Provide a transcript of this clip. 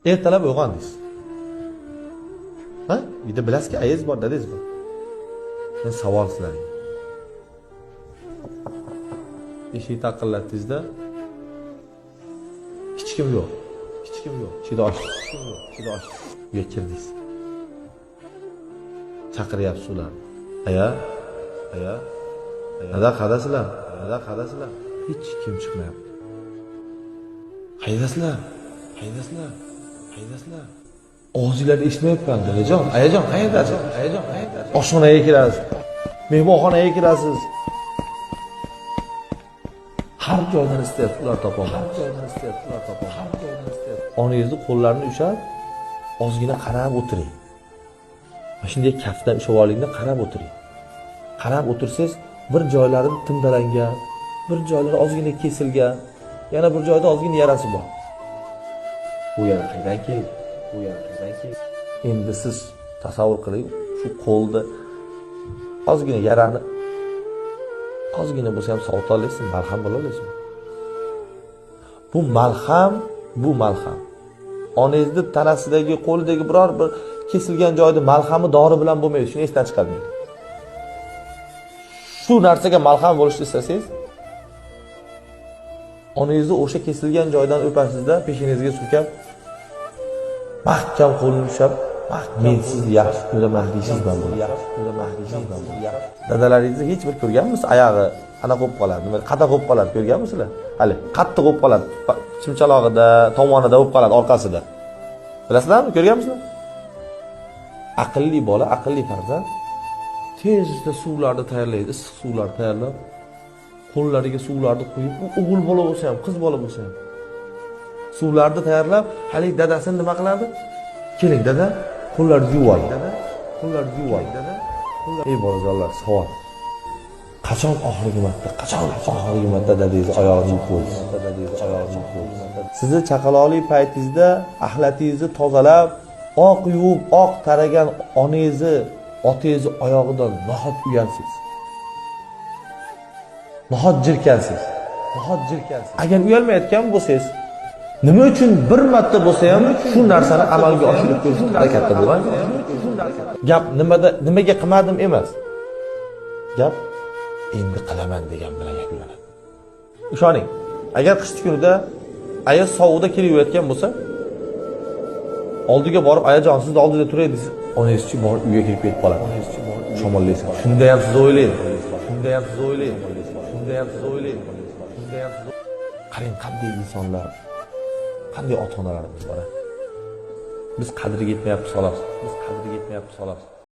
Ertalab uyg'ondingiz. Ha? Uyda bilasizki, ayingiz bor, dadangiz bor. Men savol sizlarga. Eshik taqillatdingizda hech kim yo'q. Hech kim yo'q. Ichida ochiq. Ichida ochiq. Uyga kirdingiz. Chaqiryapsiz ularni. Aya. Nada qadasizlar? Hech kim chiqmayapti. Qaydasizlar? Og'zinglarni eshitmayapman, dadajon. Ayajon, qayerdasiz? Oshxonaga kirasiz. Mehmonxonaga kirasiz. Har joydan istayapsiz, ular topolmaysiz. Onangizni qo'llarini ushlab, ozgina qarab o'tiring. Mana shunday kaftidan ushlab olingda qarab o'tiring. Qarab o'tirsangiz, bir joylari timdalangan, bir joylari ozgina kesilgan, yana bir joyda ozgina yarasi bor. Bu yana qaydan keldi? Endi siz tasavvur qiling, shu qo'lda ozgina yarani ozgina bo'lsa ham sovita olasizmi, malham bo'la olasizmi? Bu malham. Onangizni tanasidagi, qo'lidagi biror bir kesilgan joyda malhami dori bilan bo'lmaydi. Shuni esdan chiqarmang. Shu narsaga malham bo'lishni istasangiz, onangizni o'sha kesilgan joydan o'pasizda, peshonangizga surkab, mahkam qo'lini ushlab, men sizni yaxshi ko'raman deysiz man bu. Dadalaringizni hech bir ko'rganmisiz? Oyog'i ana qo'yib qoladi, nima qata qo'yib qoladi, ko'rganmisizlar? Hali qattiq qo'yib qoladi, chimchalog'ida, tomonida qo'yib qoladi, orqasida. Bilasizlarmi? Ko'rganmisizlar? Aqlli bola, aqlli farzand tezda suvlarni tayyorlaydi, issiq suvlarni tayyorlab, qo'llariga suvlarni qo'yib, o'g'il bola bo'lsa ham, qiz bola bo'lsa ham suvlarni tayyorlab, hali dadasini nima qiladi? Keling dada, qo'llarni yuvib oling. Ey bolajonlar, savol. Qachon oxirgi marta dadangiz oyog'ini yuvib qo'ydingiz? Sizni chaqaloqlik paytingizda axlatingizni tozalab, oq yuvib, oq taragan onangizni, otangizni oyog'idan nahot uyansiz. Nahot jirkansiz. Agar uyalmayotgan bo'lsangiz, nima uchun bir marta bo'lsa ham shu narsani amalga oshirib ko'rishga harakatda bo'ling. Gap nimaga qilmadim emas. Gap endi qilaman degan bilan yakunlanadi. Ishoning, agar qishki kunida ayaz sovuqda kelaverayotgan bo'lsa, oldiga borib, ayajon sizni oldida turay desiz, onangiz-chi borib uyga kirib ketib qoladi. Shamollaysiz. Shunda ham siz o'ylaysiz. Qarang, qanday insonlar, qanday ota-onalarimiz bor. Biz qadriga yetmayapmiz xolos.